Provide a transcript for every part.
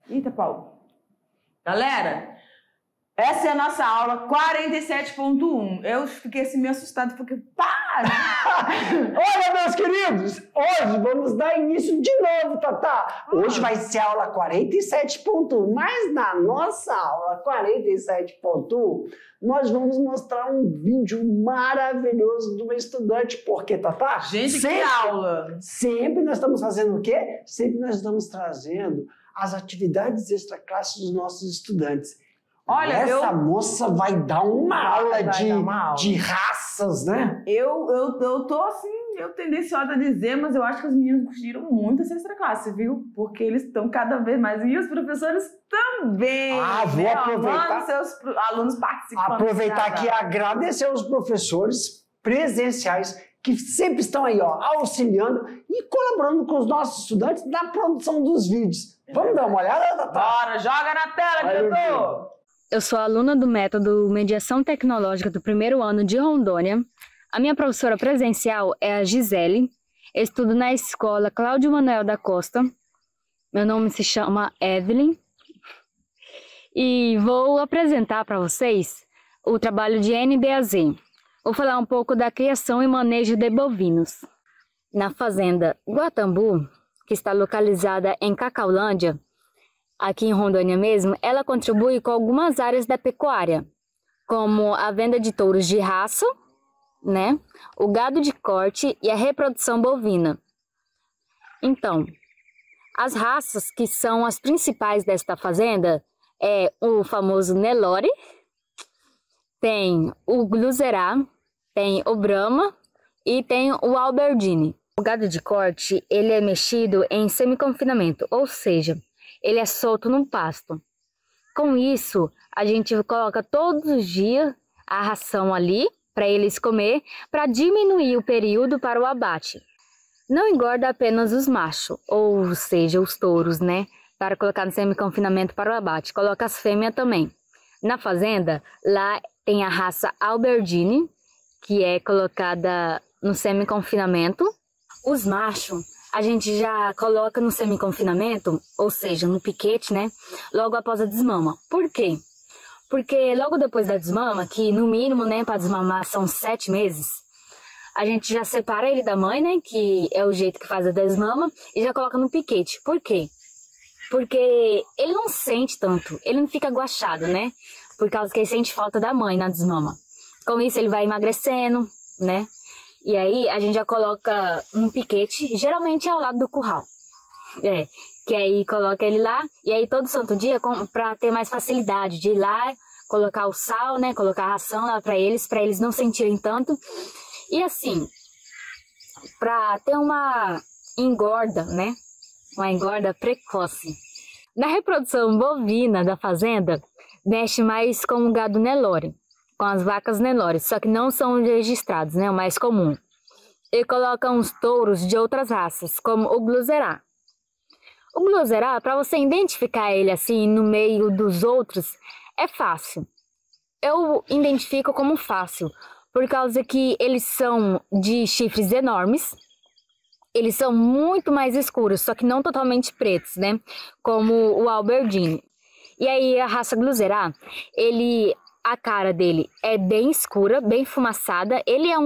Eita, Paulo. Galera, essa é a nossa aula 47.1. Eu fiquei assim meio assustado, porque para! Olha, meus queridos, hoje vamos dar início de novo, Tatá. Hoje vai ser a aula 47.1, mas na nossa aula 47.1, nós vamos mostrar um vídeo maravilhoso de uma estudante. Por quê, Tatá? Gente, que aula! Sempre nós estamos fazendo o quê? Sempre nós estamos trazendo as atividades extraclasses dos nossos estudantes. Olha, essa moça vai dar uma aula de raças, né? Eu tô assim, eu tendenciosa a dizer, mas eu acho que os meninos curtiram muito essa extraclasse, viu? Porque eles estão cada vez mais, e os professores também. Vou aproveitar. Seus alunos participando. Aproveitar aqui e agradecer aos professores presenciais que sempre estão aí, ó, auxiliando e colaborando com os nossos estudantes na produção dos vídeos. Vamos dar uma olhada, Tatá? Bora, joga na tela, diretor! Eu sou aluna do método Mediação Tecnológica do primeiro ano de Rondônia. A minha professora presencial é a Gisele. Eu estudo na escola Cláudio Manuel da Costa. Meu nome se chama Evelyn. E vou apresentar para vocês o trabalho de NBAZ. Vou falar um pouco da criação e manejo de bovinos. Na fazenda Guatambu, que está localizada em Cacaulândia, aqui em Rondônia mesmo, ela contribui com algumas áreas da pecuária, como a venda de touros de raça, né, o gado de corte e a reprodução bovina. Então, as raças que são as principais desta fazenda é o famoso Nelore, tem o Gluzerá, tem o Brahma e tem o Alberdine. O gado de corte, ele é mexido em semi-confinamento, ou seja, ele é solto no pasto. Com isso, a gente coloca todos os dias a ração ali para eles comer, para diminuir o período para o abate. Não engorda apenas os machos, ou seja, os touros, né? Para colocar no semi-confinamento para o abate. Coloca as fêmeas também. Na fazenda, lá tem a raça Alberdine, que é colocada no semi-confinamento. Os machos a gente já coloca no semi-confinamento, ou seja, no piquete, né? Logo após a desmama. Por quê? Porque logo depois da desmama, que no mínimo, né, para desmamar são 7 meses, a gente já separa ele da mãe, né, que é o jeito que faz a desmama, e já coloca no piquete. Por quê? Porque ele não sente tanto, ele não fica aguachado, né? Por causa que ele sente falta da mãe na desmama. Com isso ele vai emagrecendo, né? E aí a gente já coloca um piquete, geralmente ao lado do curral. Que aí coloca ele lá, e aí todo santo dia, para ter mais facilidade de ir lá, colocar o sal, né? Colocar a ração lá para eles não sentirem tanto. E assim, para ter uma engorda, né? Uma engorda precoce. Na reprodução bovina da fazenda, mexe mais com o gado Nelore, com as vacas Nelore, só que não são registrados, né? O mais comum. E coloca uns touros de outras raças, como o Gluzerá. O Gluzerá, para você identificar ele assim no meio dos outros, é fácil. Eu identifico como fácil, por causa que eles são de chifres enormes. Eles são muito mais escuros, só que não totalmente pretos, né? Como o Alberdine. E aí a raça Gluzerá, a cara dele é bem escura, bem fumaçada. Ele é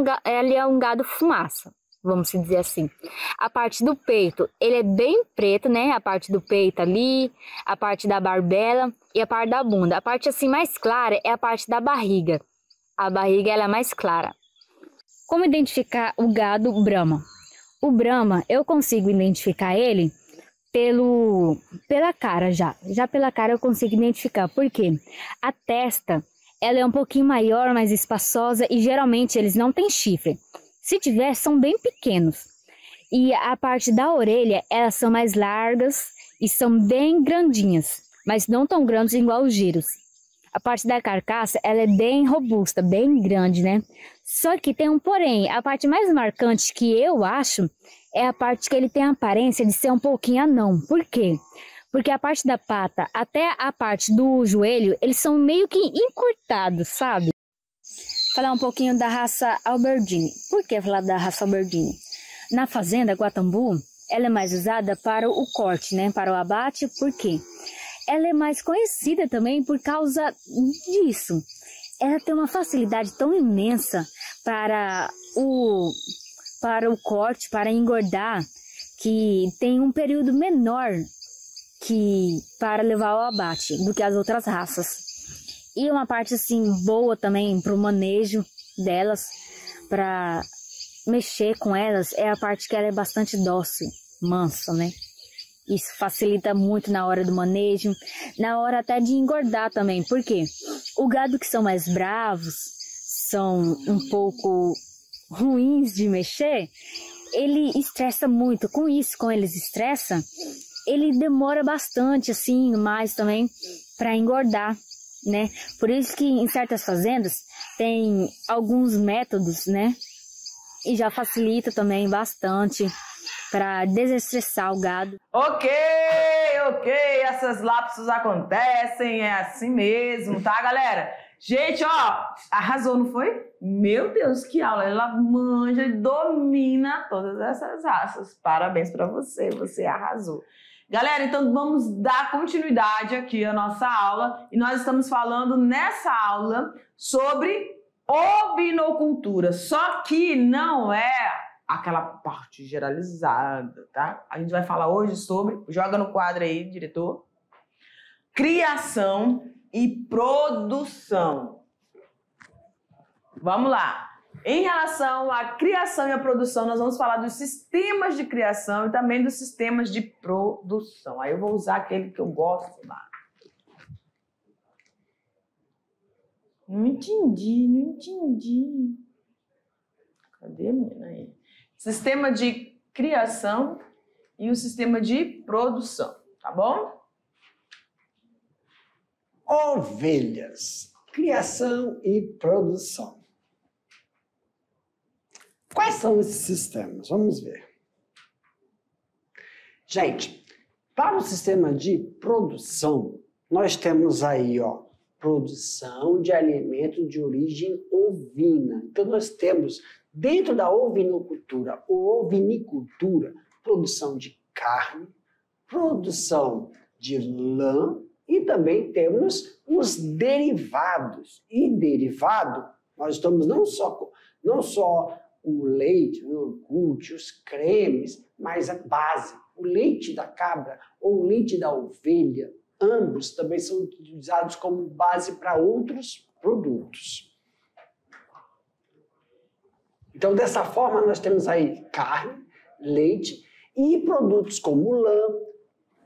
um gado fumaça, vamos dizer assim. A parte do peito, ele é bem preto, né? A parte do peito ali, a parte da barbela e a parte da bunda. A parte assim mais clara é a parte da barriga. A barriga ela é mais clara. Como identificar o gado Brahma? O Brahma, eu consigo identificar ele pela cara já. Já pela cara eu consigo identificar. Por quê? A testa, ela é um pouquinho maior, mais espaçosa e geralmente eles não têm chifre. Se tiver, são bem pequenos. E a parte da orelha, elas são mais largas e são bem grandinhas, mas não tão grandes igual os giros. a parte da carcaça, ela é bem robusta, bem grande, né? Só que tem um porém, a parte mais marcante que eu acho é a parte que ele tem a aparência de ser um pouquinho anão. Por quê? Porque a parte da pata até a parte do joelho, eles são meio que encurtados, sabe? Falar um pouquinho da raça Albertine. Por que falar da raça Albertine? Na fazenda Guatambu, ela é mais usada para o corte, né? Para o abate, por quê? Ela é mais conhecida também por causa disso. Ela tem uma facilidade tão imensa para o corte, para engordar, que tem um período menor para levar ao abate do que as outras raças. E uma parte assim boa também para o manejo delas, para mexer com elas, é a parte que ela é bastante dócil, mansa, né? Isso facilita muito na hora do manejo, na hora até de engordar também. Por quê? O gado que são mais bravos, são um pouco ruins de mexer, ele estressa muito. Com isso, quando eles estressam, ele demora bastante, assim, mais também para engordar, né? Por isso que em certas fazendas tem alguns métodos, né? E já facilita também bastante para desestressar o gado. Ok, essas lapsos acontecem, é assim mesmo, tá, galera? Gente, ó, arrasou, não foi? Meu Deus, que aula! Ela manja e domina todas essas raças. Parabéns para você, você arrasou. Galera, então vamos dar continuidade aqui à nossa aula. E nós estamos falando nessa aula sobre ovinocultura. Só que não é aquela parte generalizada, tá? A gente vai falar hoje sobre, joga no quadro aí, diretor, criação e produção. Vamos lá. Em relação à criação e à produção, nós vamos falar dos sistemas de criação e também dos sistemas de produção. Aí eu vou usar aquele que eu gosto lá. Não entendi. Cadê a menina aí? Sistema de criação e o sistema de produção, tá bom? Ovelhas, criação e produção. Quais são esses sistemas? Vamos ver. Gente, para o sistema de produção, nós temos aí, ó, produção de alimento de origem ovina. Então, nós temos, dentro da ovinocultura ou ovinicultura, produção de carne, produção de lã e também temos os derivados. E derivado, nós estamos não só o leite, o iogurte, os cremes, mas a base, o leite da cabra ou o leite da ovelha, ambos também são utilizados como base para outros produtos. Então, dessa forma, nós temos aí carne, leite e produtos como lã,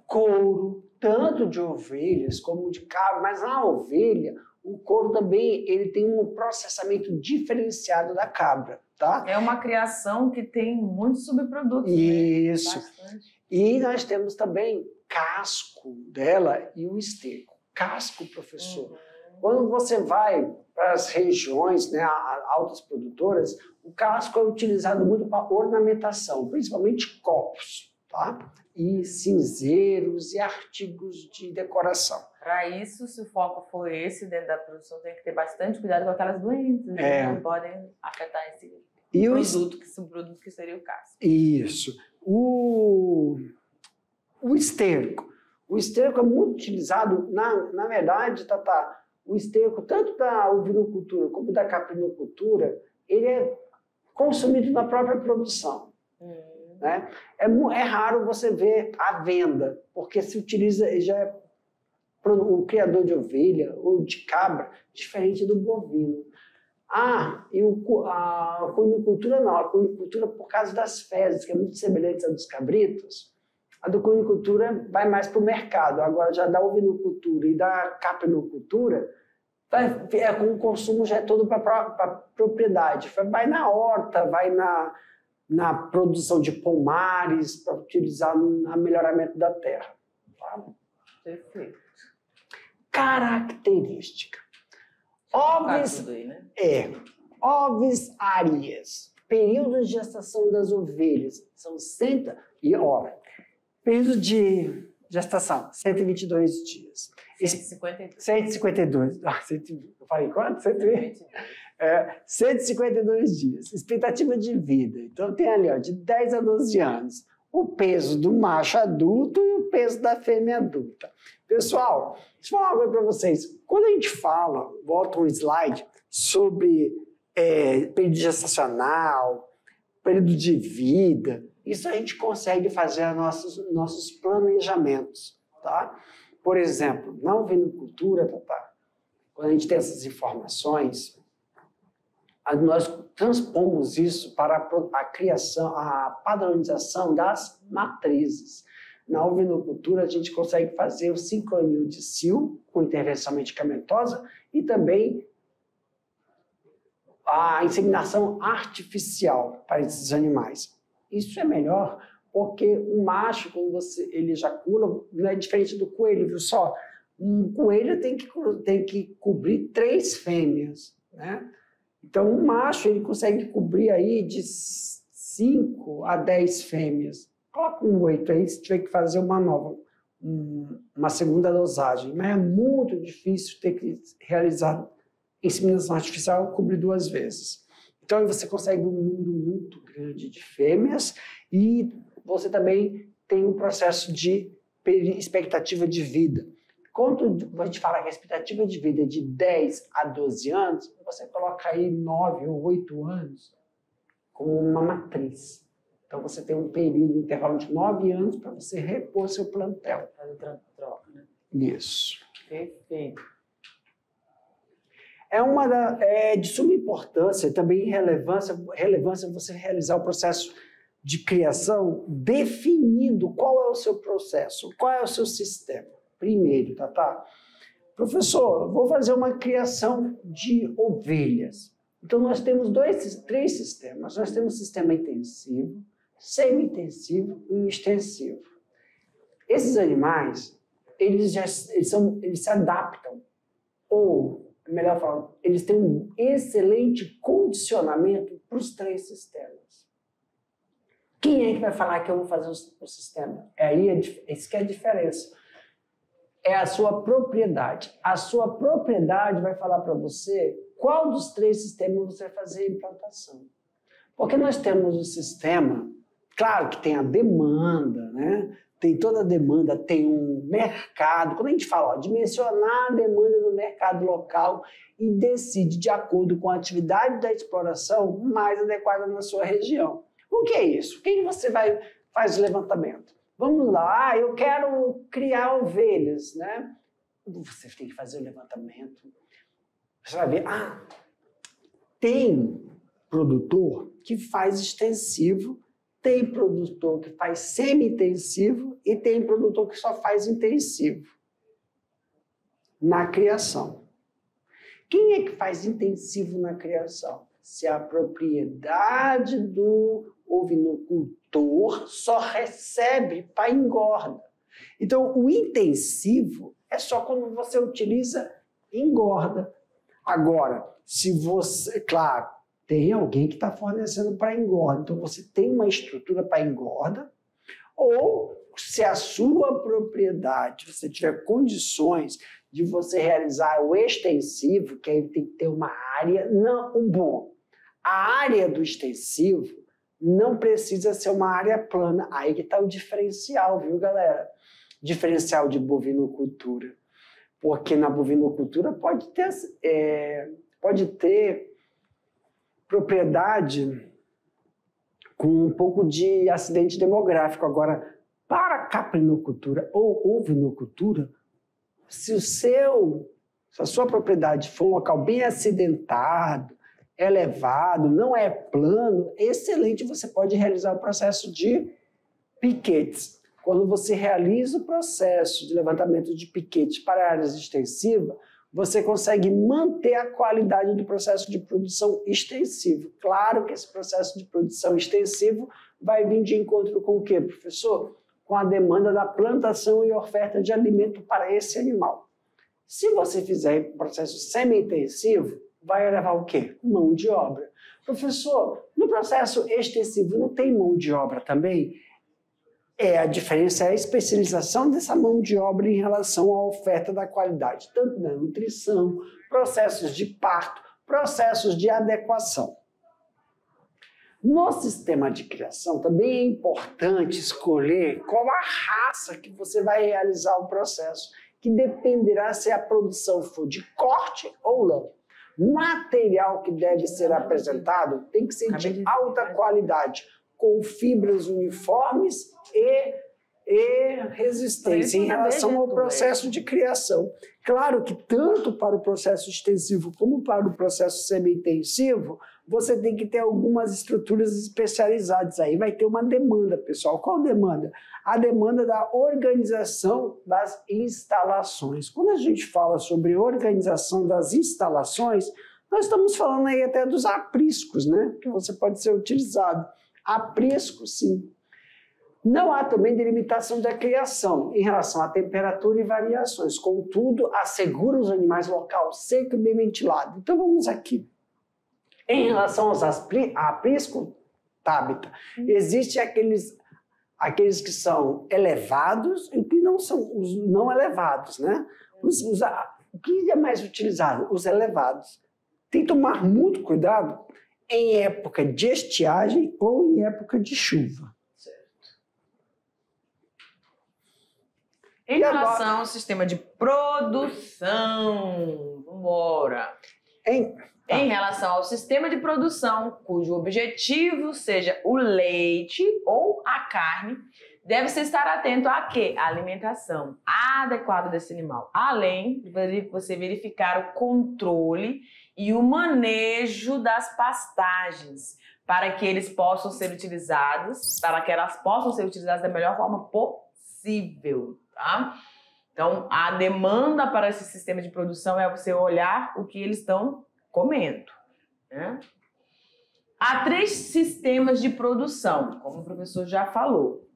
couro, tanto de ovelhas como de cabra, mas na ovelha, o couro também ele tem um processamento diferenciado da cabra, tá? É uma criação que tem muitos subprodutos. Isso. Né? Bastante. E nós temos também casco dela e o esterco. Casco, professor. Quando você vai para as regiões, né, altas produtoras, o casco é utilizado muito para ornamentação, principalmente copos, tá? E cinzeiros e artigos de decoração. Para isso, se o foco for esse dentro da produção, tem que ter bastante cuidado com aquelas doenças, né? Que podem afetar esse subproduto que seria o casco. Isso. O esterco. O esterco é muito utilizado, na verdade, Tatá, o esterco, tanto da ovinocultura como da caprinocultura, ele é consumido na própria produção. Né? É raro você ver a venda, porque se utiliza, já é o criador de ovelha ou de cabra, diferente do bovino. E a conicultura não. A conicultura, por causa das fezes, que é muito semelhante à dos cabritos, a da conicultura vai mais para o mercado. Agora, já da ovinocultura e da caprinocultura, com o consumo já é todo para a propriedade. Vai na horta, vai na produção de pomares, para utilizar no melhoramento da terra. Tá? Perfeito. Característica. Oves, Tudo aí, né? oves áreas. Período de gestação das ovelhas são período de gestação, 122 dias. 152. Eu falei quanto? 152 dias. Expectativa de vida. Então tem ali, de 10 a 12 anos. O peso do macho adulto e o peso da fêmea adulta. Pessoal, deixa eu falar uma coisa para vocês. Quando a gente fala, volta um slide, sobre período gestacional, período de vida, isso a gente consegue fazer nossos planejamentos, tá? Por exemplo, na ovinocultura, quando a gente tem essas informações, nós transpomos isso para a criação, a padronização das matrizes. Na ovinocultura, a gente consegue fazer o sincronio de cio com intervenção medicamentosa e também a inseminação artificial para esses animais. Isso é melhor porque o macho, quando ele ejacula, não é diferente do coelho, viu só? Um coelho tem que cobrir 3 fêmeas, né? Então, um macho ele consegue cobrir aí de 5 a 10 fêmeas. Coloca um 8 aí se tiver que fazer uma segunda dosagem. Mas é muito difícil ter que realizar inseminação artificial e cobrir 2 vezes. Então, você consegue um número muito grande de fêmeas e você também tem um processo de expectativa de vida. Quando a gente fala que a expectativa de vida é de 10 a 12 anos, você coloca aí 9 ou 8 anos como uma matriz. Então, você tem um período, um intervalo de 9 anos para você repor seu plantel. Fazer troca, né? Isso. Perfeito. É de suma importância, também relevância você realizar o processo de criação definindo qual é o seu processo, qual é o seu sistema. Primeiro, professor, vou fazer uma criação de ovelhas. Então, nós temos 3 sistemas. Nós temos o sistema intensivo, semi-intensivo e extensivo. Esses animais, eles se adaptam, ou, melhor falando, eles têm um excelente condicionamento para os 3 sistemas. Quem é que vai falar que eu vou fazer o sistema? Isso que é a diferença. É a sua propriedade. A sua propriedade vai falar para você qual dos 3 sistemas você vai fazer a implantação. Porque nós temos o sistema, claro que tem a demanda, né? Tem toda a demanda, tem um mercado. Quando a gente fala, dimensionar a demanda do mercado local e decide de acordo com a atividade da exploração mais adequada na sua região. O que é isso? Quem você faz o levantamento? Vamos lá, eu quero criar ovelhas, né? Você tem que fazer o levantamento. Você vai ver, tem produtor que faz extensivo, tem produtor que faz semi-intensivo e tem produtor que só faz intensivo na criação. Quem é que faz intensivo na criação? Se a propriedade do ovinocultor só recebe para engorda. Então, o intensivo é só quando você utiliza engorda. Agora, se você, claro, tem alguém que está fornecendo para engorda, então você tem uma estrutura para engorda, ou se a sua propriedade, você tiver condições de você realizar o extensivo, que aí tem que ter uma área, a área do extensivo não precisa ser uma área plana. Aí que está o diferencial, viu, galera? Diferencial de bovinocultura. Porque na bovinocultura pode ter propriedade com um pouco de acidente demográfico. Agora, para a caprinocultura ou ovinocultura, se a sua propriedade for um local bem acidentado, elevado, não é plano, é excelente, você pode realizar o processo de piquetes. Quando você realiza o processo de levantamento de piquetes para áreas extensivas, você consegue manter a qualidade do processo de produção extensivo. Claro que esse processo de produção extensivo vai vir de encontro com o quê, professor? Com a demanda da plantação e oferta de alimento para esse animal. Se você fizer um processo semi-intensivo, vai levar o quê? Mão de obra. Professor, no processo extensivo não tem mão de obra também? A diferença é a especialização dessa mão de obra em relação à oferta da qualidade, tanto na nutrição, processos de parto, processos de adequação. No sistema de criação, também é importante escolher qual a raça que você vai realizar o processo, que dependerá se a produção for de corte ou não. O material que deve ser apresentado tem que ser de alta qualidade, com fibras uniformes e resistência em relação ao processo de criação. Claro que tanto para o processo extensivo como para o processo semi-intensivo, você tem que ter algumas estruturas especializadas. Aí vai ter uma demanda, pessoal. Qual demanda? A demanda da organização das instalações. Quando a gente fala sobre organização das instalações, nós estamos falando aí até dos apriscos, né? Que você pode ser utilizado. Aprisco, sim. Não há também delimitação da criação em relação à temperatura e variações. Contudo, assegura os animais local seco e bem ventilado. Então vamos aqui. Em relação aos apriscos, Tabita, existem aqueles que são elevados e que não são os não elevados, né? O que é mais utilizado? Os elevados. Tem que tomar muito cuidado em época de estiagem ou em época de chuva. Em relação ao sistema de produção, vamos embora. Em relação ao sistema de produção, cujo objetivo seja o leite ou a carne, deve-se estar atento a quê? A alimentação adequada desse animal, além de você verificar o controle e o manejo das pastagens, para que eles possam ser utilizados, para que elas possam ser utilizadas da melhor forma possível, tá? Então, a demanda para esse sistema de produção é você olhar o que eles estão comendo, né? Há 3 sistemas de produção, como o professor já falou.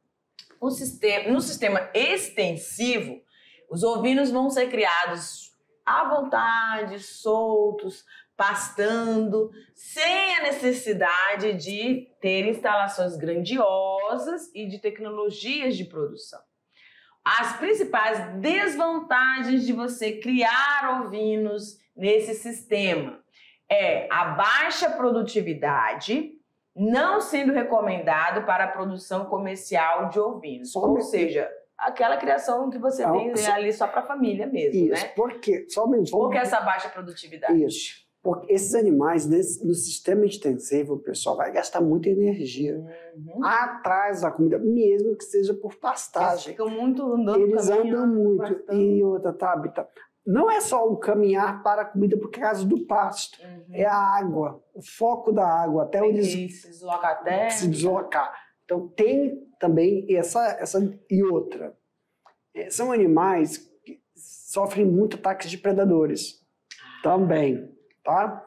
No sistema extensivo, os ovinos vão ser criados à vontade, soltos, pastando, sem a necessidade de ter instalações grandiosas e de tecnologias de produção. As principais desvantagens de você criar ovinos nesse sistema é a baixa produtividade, não sendo recomendado para a produção comercial de ovinos. Ou seja, aquela criação que você tem ali só para a família mesmo, isso, né? Por quê? Por que essa baixa produtividade? Isso. Porque esses animais, no sistema extensivo, o pessoal vai gastar muita energia atrás da comida, mesmo que seja por pastagem. Eles ficam muito andando. Eles andam muito. E outra, Tabita, não é só o caminhar para a comida por causa do pasto, é a água, o foco da água, até onde se deslocar até. Se deslocar. Então tem também essa e outra. São animais que sofrem muito ataques de predadores também, tá?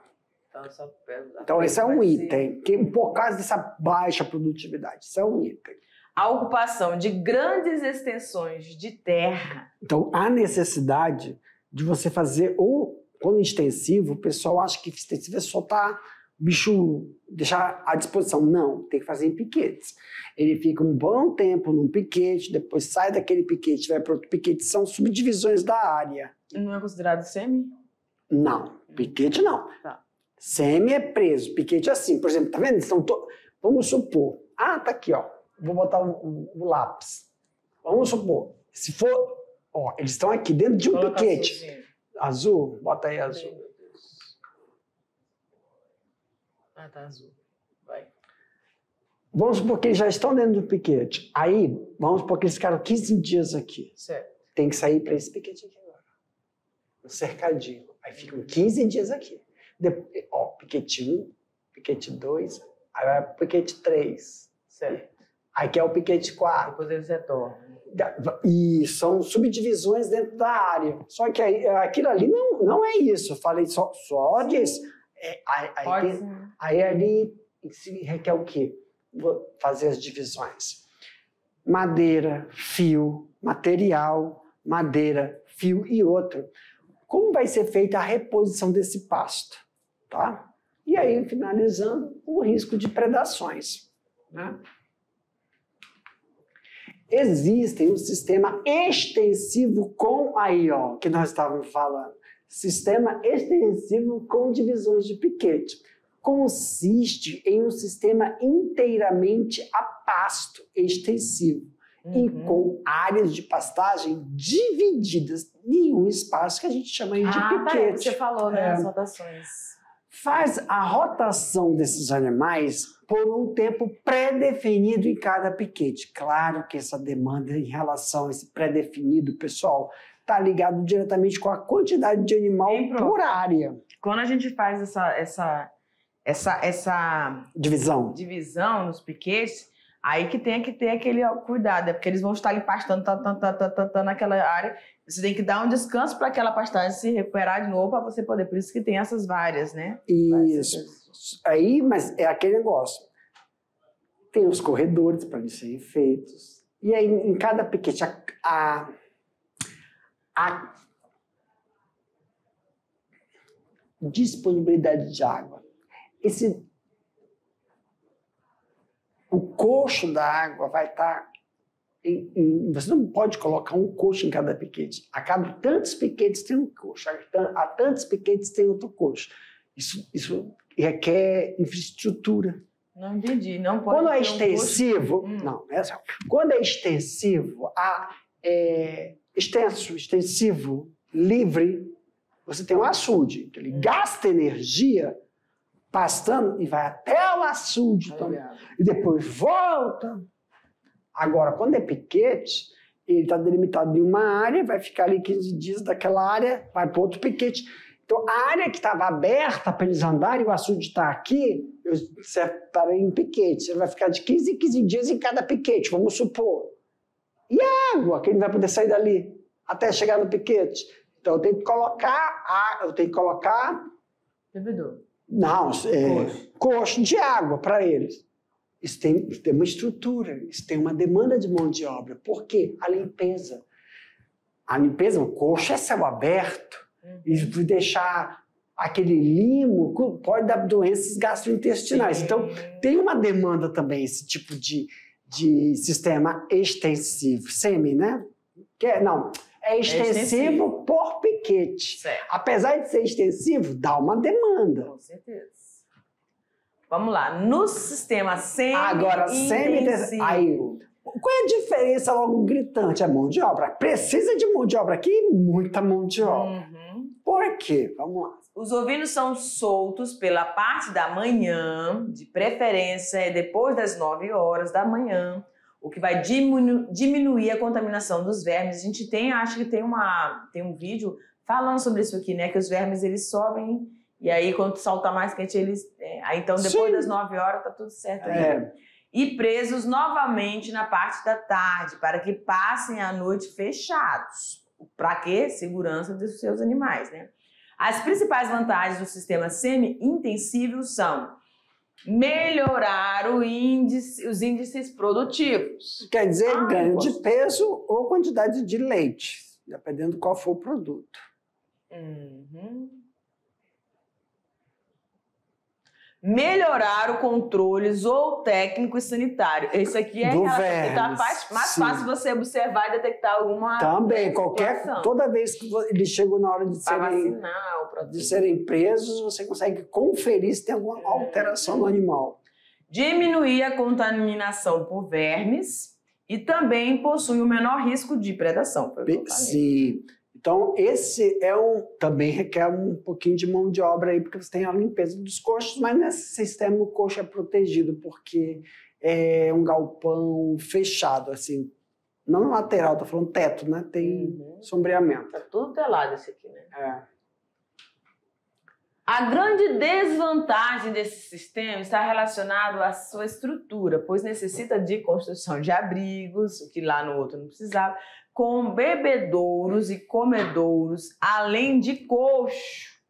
Então esse é um item, que por causa dessa baixa produtividade, isso é um item. A ocupação de grandes extensões de terra. Então há necessidade de você fazer, ou quando extensivo, o pessoal acha que extensivo é soltar bicho, deixar à disposição. Não, tem que fazer em piquetes. Ele fica um bom tempo num piquete, depois sai daquele piquete, vai para outro piquete, são subdivisões da área. Não é considerado semi? Não, piquete não. Tá. Semi é preso, piquete é assim. Por exemplo, tá vendo? Eles estão Vamos supor, tá aqui, ó. Vou botar o lápis. Vamos supor, se for, ó, eles estão aqui dentro de um piquete. Azul, bota aí azul. Ah, tá azul. Vai. Vamos supor que eles já estão dentro do piquete. Aí, vamos supor que eles ficaram 15 dias aqui. Certo. Tem que sair para esse piquete aqui agora. No cercadinho. Aí ficam 15 dias aqui. Depois, ó, piquete 1, piquete 2, aí vai pro piquete 3. Certo. Aqui é o piquete 4. Depois eles retornam. E são subdivisões dentro da área. Só que aí, aquilo ali não é isso. Eu falei só disso. Aí ali se requer o quê? Vou fazer as divisões. Madeira, fio, material, madeira, fio e outro. como vai ser feita a reposição desse pasto, tá? E aí, finalizando, o risco de predações, né? Existe um sistema extensivo com, aí ó, que nós estávamos falando, sistema extensivo com divisões de piquete. Consiste em um sistema inteiramente a pasto extensivo e com áreas de pastagem divididas em um espaço que a gente chama de piquete. Você falou, né, as rotações. Faz a rotação desses animais por um tempo pré-definido em cada piquete. Claro que essa demanda em relação a esse pré-definido, pessoal, está ligado diretamente com a quantidade de animal por área. Quando a gente faz essa divisão nos piquetes, aí que tem que ter aquele cuidado, porque eles vão estar ali pastando naquela área. Você tem que dar um descanso para aquela pastagem se recuperar de novo para você poder. Por isso que tem essas várias, né? Isso. Aí, mas é aquele negócio. Tem os corredores para eles serem feitos. E aí, em cada piquete, a disponibilidade de água. O coxo da água vai estar... você não pode colocar um coxo em cada piquete. A cada tantos piquetes tem um coxo, a tantos piquetes tem outro coxo. Isso requer infraestrutura. Não entendi. Não pode. Quando é extensivo, quando é extensivo, extensivo, livre, você tem um açude. Então ele gasta energia pastando e vai até o açude também. E depois volta. Agora, quando é piquete, ele está delimitado em uma área, vai ficar ali 15 dias daquela área, vai para outro piquete. Então, a área que estava aberta para eles andarem, o açude está aqui, eu separei em piquete. Ele vai ficar de 15 em 15 dias em cada piquete, vamos supor. E a água, que ele vai poder sair dali até chegar no piquete? Então, eu tenho que colocar... Bebedouro. Não, coxo de água para eles. Isso tem uma estrutura, isso tem uma demanda de mão de obra. Por quê? A limpeza, o coxo é céu aberto. E deixar aquele limo pode dar doenças gastrointestinais. Sim. Então, tem uma demanda também, esse tipo de sistema extensivo. Né? É extensivo por piquete. Certo. Apesar de ser extensivo, dá uma demanda. Com certeza. Vamos lá. No sistema semi-intensivo. Agora, semi-intensivo. Aí, qual é a diferença logo gritante? É mão de obra. Precisa de mão de obra aqui? Muita mão de obra. Por quê? Vamos lá. Os ovinos são soltos pela parte da manhã, de preferência depois das 9 horas da manhã, o que vai diminuir a contaminação dos vermes. A gente acho que tem um vídeo falando sobre isso aqui, né? Que os vermes, eles sobem e aí quando salta mais quente, eles... aí então depois das 9 horas tá tudo certo aí. E presos novamente na parte da tarde, para que passem a noite fechados. Para quê? Segurança dos seus animais, né? As principais vantagens do sistema semi-intensivo são melhorar os índices produtivos. Quer dizer, ganho de peso ou quantidade de leite, dependendo de qual for o produto. Melhorar o controle zootécnico e sanitário. Isso aqui é mais fácil você observar e detectar alguma também, toda vez que eles chegam na hora de serem presos, você consegue conferir se tem alguma alteração no animal. Diminuir a contaminação por vermes e também possui o menor risco de predação. Sim. Então, esse também requer um pouquinho de mão de obra aí, porque você tem a limpeza dos coxos, mas nesse sistema o coxo é protegido, porque é um galpão fechado, assim, não lateral, tô falando teto, né? Tem sombreamento. Tá tudo telado esse aqui, né? A grande desvantagem desse sistema está relacionado à sua estrutura, pois necessita de construção de abrigos, o que lá no outro não precisava, com bebedouros e comedouros, além de coxo.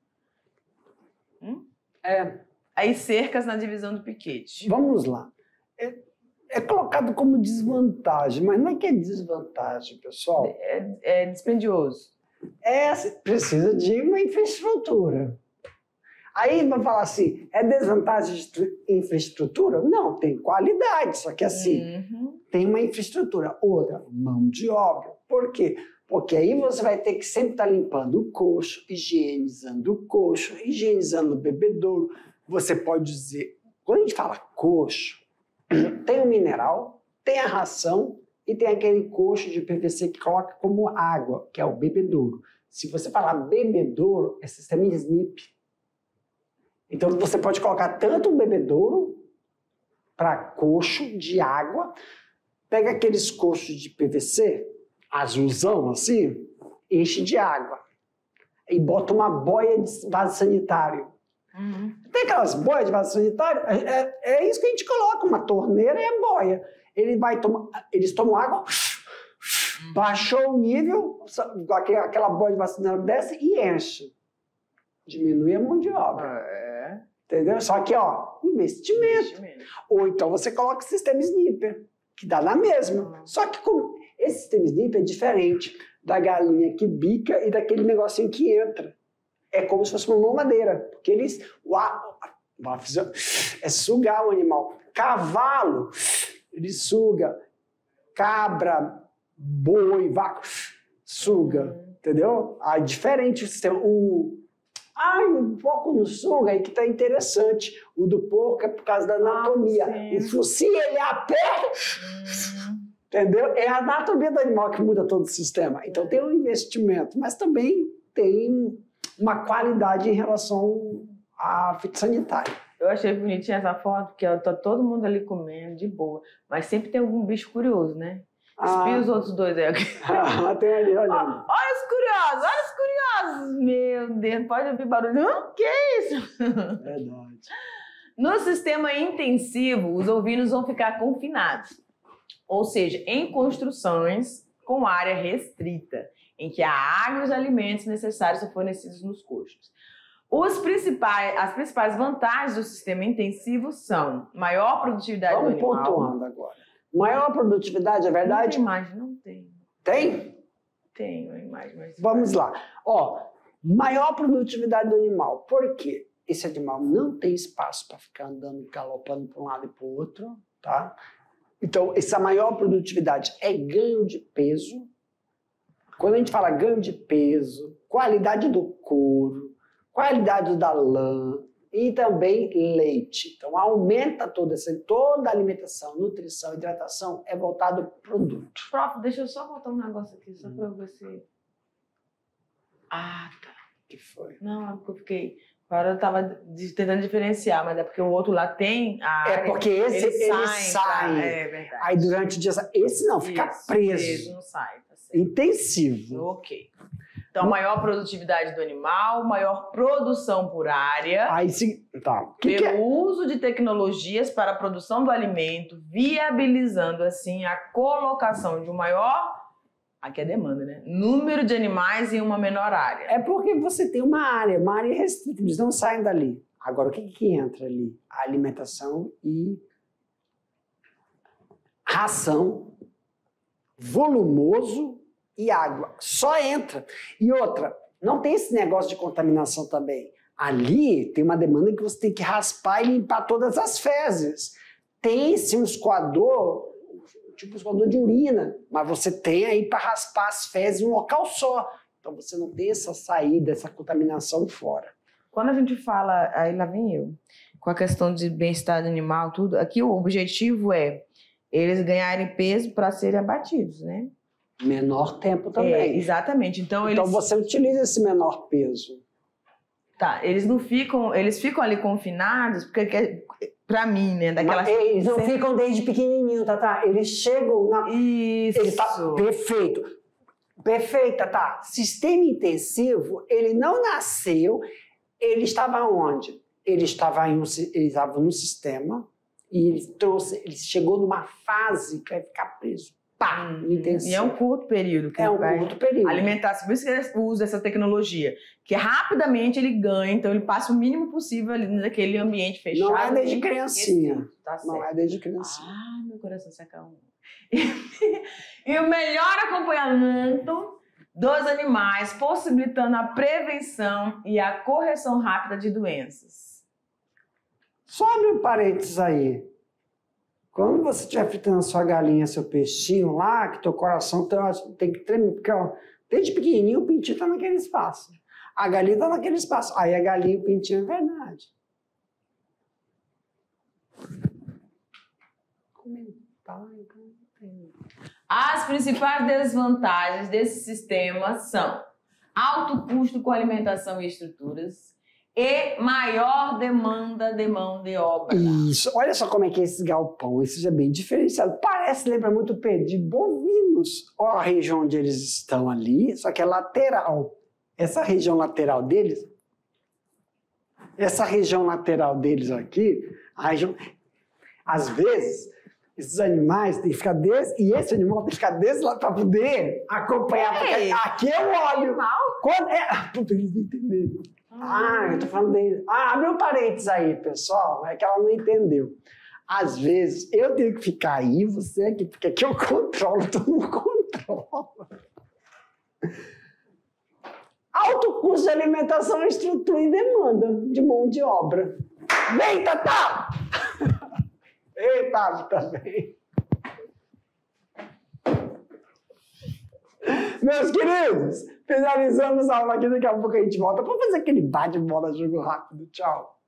Aí cercas na divisão do piquete. Vamos lá. É colocado como desvantagem, mas não é que é desvantagem, pessoal. É dispendioso. Precisa de uma infraestrutura. Aí vai falar assim, é desvantagem de infraestrutura? Não, tem qualidade, só que assim, tem uma infraestrutura. Outra, mão de obra. Por quê? Porque aí você vai ter que sempre estar limpando o coxo, higienizando o coxo, higienizando o bebedouro. Você pode dizer, quando a gente fala coxo, tem o mineral, tem a ração e tem aquele coxo de PVC que coloca como água, que é o bebedouro. Se você falar bebedouro, é sistema SNIP. Então você pode colocar tanto um bebedouro para coxo de água, pega aqueles coxos de PVC, azulzão assim, enche de água e bota uma boia de vaso sanitário. Tem aquelas boias de vaso sanitário? É isso que a gente coloca, uma torneira e a boia. Eles tomam água, baixou o nível, aquela boia de vaso sanitário desce e enche. Diminui a mão de obra. Entendeu? Só que, investimento. Ou então você coloca o sistema sniffer, que dá na mesma. Só que esse sistema sniffer é diferente da galinha que bica e daquele negocinho que entra. É como se fosse uma mamadeira. Porque eles... é sugar o animal. Cavalo, ele suga. Cabra, boi, vaca, suga. Entendeu? Aí diferente o sistema. Um pouco no suga aí que tá interessante. O do porco é por causa da anatomia. O focinho, ele aperta. Entendeu? É a anatomia do animal que muda todo o sistema. Então tem um investimento, mas também tem uma qualidade em relação à fitossanitária. Eu achei bonitinha essa foto, porque tá todo mundo ali comendo, de boa. Mas sempre tem algum bicho curioso, né? Espia os outros dois aí. Tem ali, olha. Olha os curiosos! Meu Deus, pode ouvir barulho. Que isso? Verdade. No sistema intensivo, os ovinos vão ficar confinados. Ou seja, em construções com área restrita, em que a água e os alimentos necessários são fornecidos nos coxos. As principais vantagens do sistema intensivo são maior produtividade do animal. Vamos pontuando agora. Maior produtividade, é verdade? Não tem imagem, não tem. Tem? Tem uma imagem, mas... Vamos lá. Maior produtividade do animal. Por quê? Esse animal não tem espaço para ficar andando, galopando para um lado e para o outro, tá? Então, essa maior produtividade é ganho de peso. Quando a gente fala ganho de peso, qualidade do couro, qualidade da lã e também leite. Então, aumenta toda a alimentação, nutrição, hidratação, é voltado para o produto. Prof, deixa eu só botar um negócio aqui, só para eu ver se... Ah, tá. O que foi? Não, é porque eu fiquei... Agora eu estava tentando diferenciar, mas é porque o outro lá tem a área... É porque esse ele sai. É verdade. Aí durante o dia... Esse não, fica preso. Preso, não sai. Tá certo. Intensivo. Ok. Então, maior produtividade do animal, maior produção por área. Aí sim, tá. Pelo uso de tecnologias para a produção do alimento, viabilizando assim a colocação de um maior, aqui é demanda, né? Número de animais em uma menor área. É porque você tem uma área restrita, eles não saem dali. Agora, o que entra ali? A alimentação e ração, volumoso e água. Só entra. E outra, não tem esse negócio de contaminação também. Ali tem uma demanda que você tem que raspar e limpar todas as fezes. Tem sim um escoador, tipo um escoador de urina, mas você tem aí para raspar as fezes em um local só. Então você não tem essa saída, essa contaminação fora. Quando a gente fala, aí lá vem eu, com a questão de bem-estar animal, tudo, aqui o objetivo é eles ganharem peso para serem abatidos, né? Menor tempo também. Exatamente. Então você utiliza esse menor peso. Tá, eles ficam ali confinados, porque pra mim, né, daquela... Eles não ficam desde pequenininho, Tatá. Eles chegam na... Isso. Perfeito. Perfeito, Tatá. Sistema intensivo, ele não nasceu, ele estava onde? Ele estava no sistema e ele chegou numa fase que vai ficar preso. E é um curto período. Que curto período. Alimentar-se. Por isso que ele usa essa tecnologia. Que rapidamente ele ganha, então ele passa o mínimo possível ali naquele ambiente fechado. Não é desde criancinha. Tá certo. Não é desde criancinha. Meu coração se acalmou. E o melhor acompanhamento dos animais, possibilitando a prevenção e a correção rápida de doenças. Só abre um parênteses aí. Quando você estiver fritando a sua galinha, seu peixinho lá, que teu coração tem que tremer, porque ó, desde pequenininho o pintinho está naquele espaço. A galinha está naquele espaço. Aí a galinha e o pintinho é verdade. As principais desvantagens desse sistema são alto custo com alimentação e estruturas e maior demanda de mão de obra. Isso. Olha só como é que é esse galpão. Esse já é bem diferenciado. Lembra muito o pé de bovinos. Olha a região onde eles estão ali, só que é lateral. Essa região lateral deles aqui, às vezes, esses animais têm que ficar e esse animal tem que ficar desse lado para poder acompanhar. Porque aqui é o óleo. Puta, eles não entenderam. Eu tô falando dele. Abre um parênteses aí, pessoal. É que ela não entendeu. Às vezes, eu tenho que ficar aí, você aqui, porque aqui eu controlo, todo mundo controla. Alto custo de alimentação, estrutura e demanda de mão de obra. Vem, Tatá! Eita, também. Meus queridos, finalizamos a aula aqui. Daqui a pouco a gente volta para fazer aquele bate-bola, jogo rápido. Tchau.